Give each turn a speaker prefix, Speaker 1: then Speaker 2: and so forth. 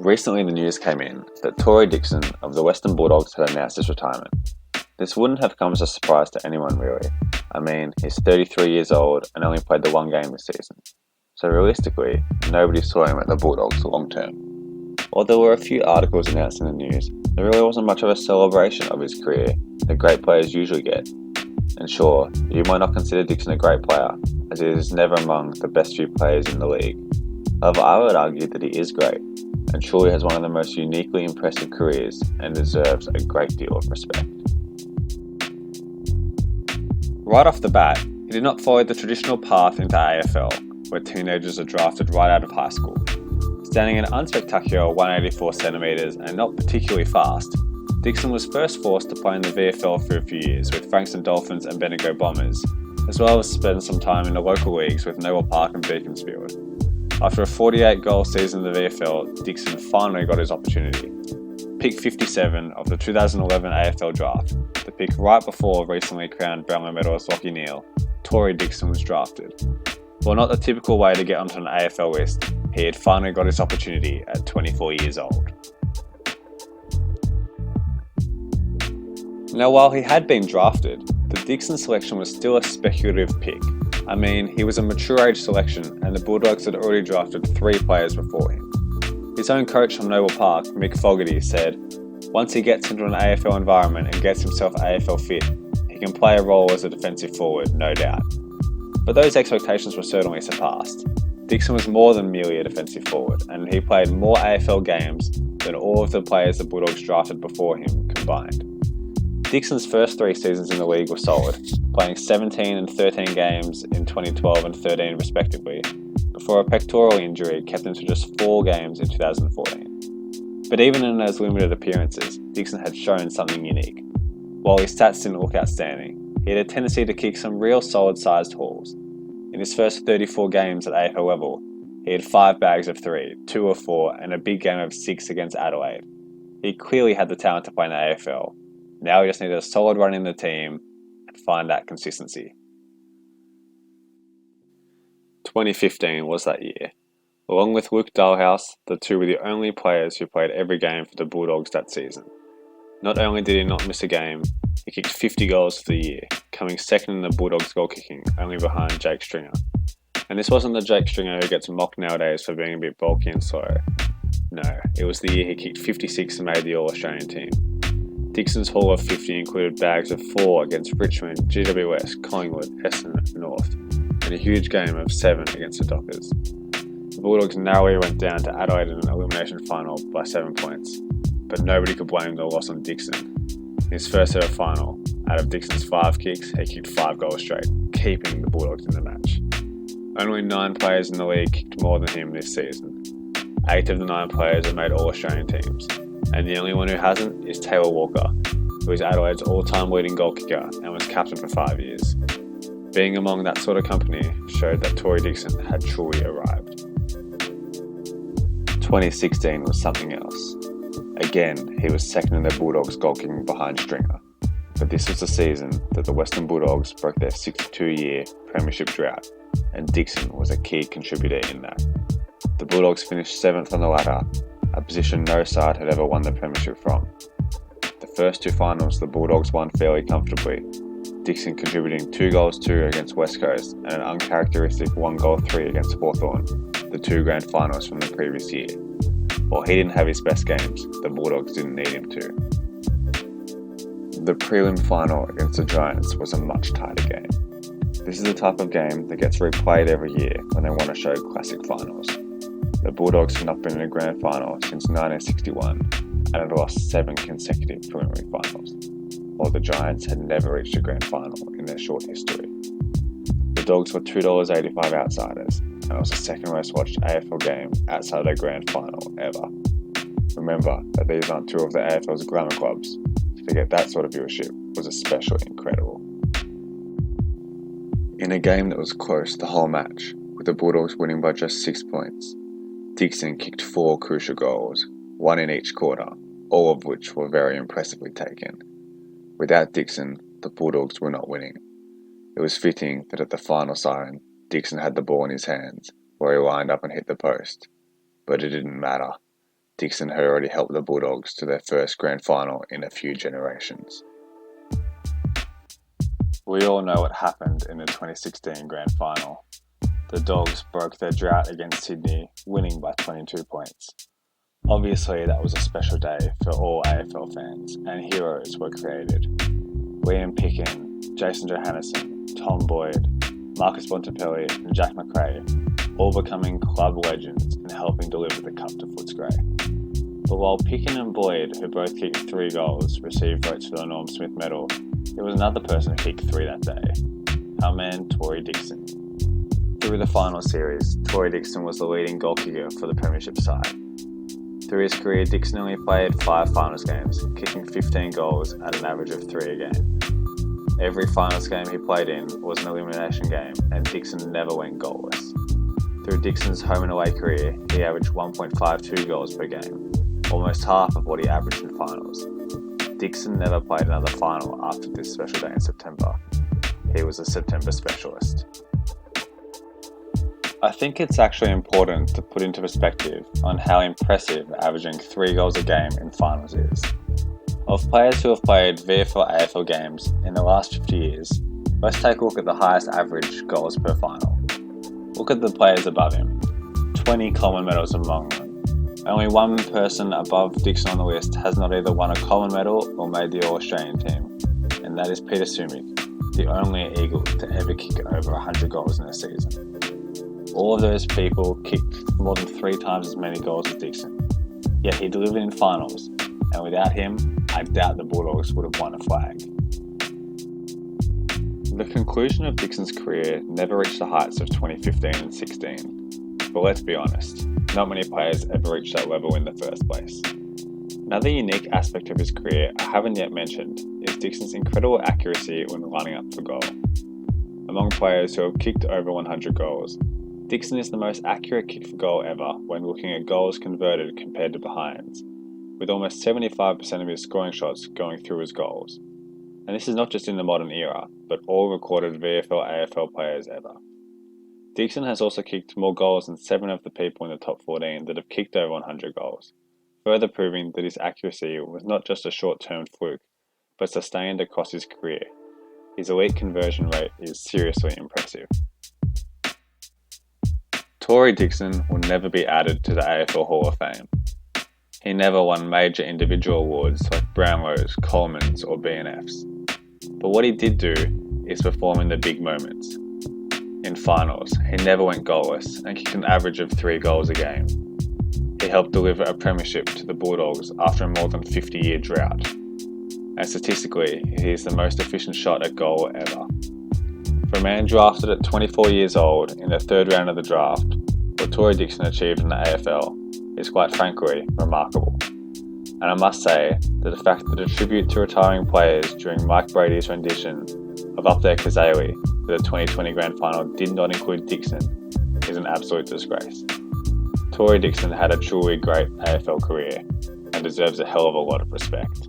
Speaker 1: Recently the news came in that Tory Dickson of the Western Bulldogs had announced his retirement. This wouldn't have come as a surprise to anyone really. I mean, he's 33 years old and only played the one game this season. So realistically, nobody saw him at the Bulldogs long term. While there were a few articles announced in the news, there really wasn't much of a celebration of his career that great players usually get. And sure, you might not consider Dickson a great player, as he is never among the best few players in the league. However, I would argue that he is great, and surely has one of the most uniquely impressive careers and deserves a great deal of respect. Right off the bat, he did not follow the traditional path into AFL, where teenagers are drafted right out of high school. Standing an unspectacular 184 centimetres and not particularly fast, Dickson was first forced to play in the VFL for a few years with Frankston Dolphins and Bendigo Bombers, as well as spend some time in the local leagues with Noble Park and Beaconsfield. After a 48-goal season in the VFL, Dickson finally got his opportunity. Pick 57 of the 2011 AFL draft, the pick right before recently crowned Brownlow medalist Lachie Neale, Tory Dickson was drafted. While not the typical way to get onto an AFL list, he had finally got his opportunity at 24 years old. Now, while he had been drafted, the Dickson selection was still a speculative pick. I mean, he was a mature age selection and the Bulldogs had already drafted 3 players before him. His own coach from Noble Park, Mick Fogarty, said, "Once he gets into an AFL environment and gets himself AFL fit, he can play a role as a defensive forward, no doubt." But those expectations were certainly surpassed. Dickson was more than merely a defensive forward, and he played more AFL games than all of the players the Bulldogs drafted before him combined. Dickson's first 3 seasons in the league were solid, playing 17 and 13 games in 2012 and 13 respectively, before a pectoral injury kept him to just 4 games in 2014. But even in those limited appearances, Dickson had shown something unique. While his stats didn't look outstanding, he had a tendency to kick some real solid-sized hauls. In his first 34 games at AFL level, he had 5 bags of 3, 2 of 4, and a big game of 6 against Adelaide. He clearly had the talent to play in the AFL. Now he just needed a solid run in the team and find that consistency. 2015 was that year. Along with Luke Dalhouse, the two were the only players who played every game for the Bulldogs that season. Not only did he not miss a game, he kicked 50 goals for the year, coming second in the Bulldogs goal kicking, only behind Jake Stringer. And this wasn't the Jake Stringer who gets mocked nowadays for being a bit bulky and slow. No, it was the year he kicked 56 and made the All-Australian team. Dickson's haul of 50 included bags of 4 against Richmond, GWS, Collingwood, Essendon, North, and a huge game of 7 against the Dockers. The Bulldogs narrowly went down to Adelaide in an elimination final by 7 points, but nobody could blame the loss on Dickson. In his first ever final, out of Dickson's 5 kicks, he kicked 5 goals straight, keeping the Bulldogs in the match. Only 9 players in the league kicked more than him this season. 8 of the 9 players have made All-Australian teams, and the only one who hasn't is Taylor Walker, who is Adelaide's all-time leading goal kicker and was captain for 5 years. Being among that sort of company showed that Tory Dickson had truly arrived. 2016 was something else. Again, he was second in the Bulldogs goal kicking behind Stringer, but this was the season that the Western Bulldogs broke their 62-year premiership drought, and Dickson was a key contributor in that. The Bulldogs finished 7th on the ladder, a position no side had ever won the premiership from. The first 2 finals the Bulldogs won fairly comfortably, Dickson contributing 2 goals 2 against West Coast and an uncharacteristic 1 goal 3 against Hawthorn, the 2 grand finals from the previous year. While he didn't have his best games, the Bulldogs didn't need him to. The prelim final against the Giants was a much tighter game. This is the type of game that gets replayed every year when they want to show classic finals. The Bulldogs had not been in a grand final since 1961 and had lost 7 consecutive preliminary finals, while the Giants had never reached a grand final in their short history. The Dogs were $2.85 outsiders, and it was the second most watched AFL game outside a grand final ever. Remember that these aren't 2 of the AFL's glamour clubs, so to get that sort of viewership was especially incredible. In a game that was close the whole match, with the Bulldogs winning by just 6 points, Dickson kicked 4 crucial goals, 1 in each quarter, all of which were very impressively taken. Without Dickson, the Bulldogs were not winning. It was fitting that at the final siren, Dickson had the ball in his hands, where he lined up and hit the post. But it didn't matter. Dickson had already helped the Bulldogs to their first grand final in a few generations. We all know what happened in the 2016 grand final. The Dogs broke their drought against Sydney, winning by 22 points. Obviously, that was a special day for all AFL fans, and heroes were created. Liam Picken, Jason Johannesson, Tom Boyd, Marcus Bontempelli and Jack McRae, all becoming club legends and helping deliver the cup to Footscray. But while Picken and Boyd, who both kicked 3 goals, received votes for the Norm Smith medal, there was another person who kicked 3 that day, our man Tory Dickson. Through the final series, Tory Dickson was the leading goal kicker for the premiership side. Through his career, Dickson only played 5 finals games, kicking 15 goals at an average of 3 a game. Every finals game he played in was an elimination game, and Dickson never went goalless. Through Dickson's home and away career, he averaged 1.52 goals per game, almost half of what he averaged in finals. Dickson never played another final after this special day in September. He was a September specialist. I think it's actually important to put into perspective on how impressive averaging 3 goals a game in finals is. Of players who have played VFL AFL games in the last 50 years, let's take a look at the highest average goals per final. Look at the players above him. 20 Coleman medals among them. Only one person above Dickson on the list has not either won a Coleman medal or made the All-Australian team, and that is Peter Sumik, the only Eagle to ever kick over 100 goals in a season. All of those people kicked more than 3 times as many goals as Dickson, yet he delivered in finals, and without him, I doubt the Bulldogs would have won a flag. The conclusion of Dickson's career never reached the heights of 2015 and 16, but let's be honest, not many players ever reached that level in the first place. Another unique aspect of his career I haven't yet mentioned is Dickson's incredible accuracy when lining up for goal. Among players who have kicked over 100 goals, Dickson is the most accurate kick for goal ever when looking at goals converted compared to behinds, with almost 75% of his scoring shots going through his goals. And this is not just in the modern era, but all recorded VFL AFL players ever. Dickson has also kicked more goals than 7 of the people in the top 14 that have kicked over 100 goals, further proving that his accuracy was not just a short-term fluke, but sustained across his career. His elite conversion rate is seriously impressive. Tory Dickson will never be added to the AFL Hall of Fame. He never won major individual awards like Brownlows, Colemans or BNFs. But what he did do is perform in the big moments. In finals, he never went goalless and kicked an average of 3 goals a game. He helped deliver a premiership to the Bulldogs after a more than 50-year drought. And statistically, he is the most efficient shot at goal ever. For a man drafted at 24 years old in the 3rd round of the draft, what Tory Dickson achieved in the AFL is quite frankly remarkable. And I must say that the fact that a tribute to retiring players during Mike Brady's rendition of Up There Kazali for the 2020 Grand Final did not include Dickson is an absolute disgrace. Tory Dickson had a truly great AFL career and deserves a hell of a lot of respect.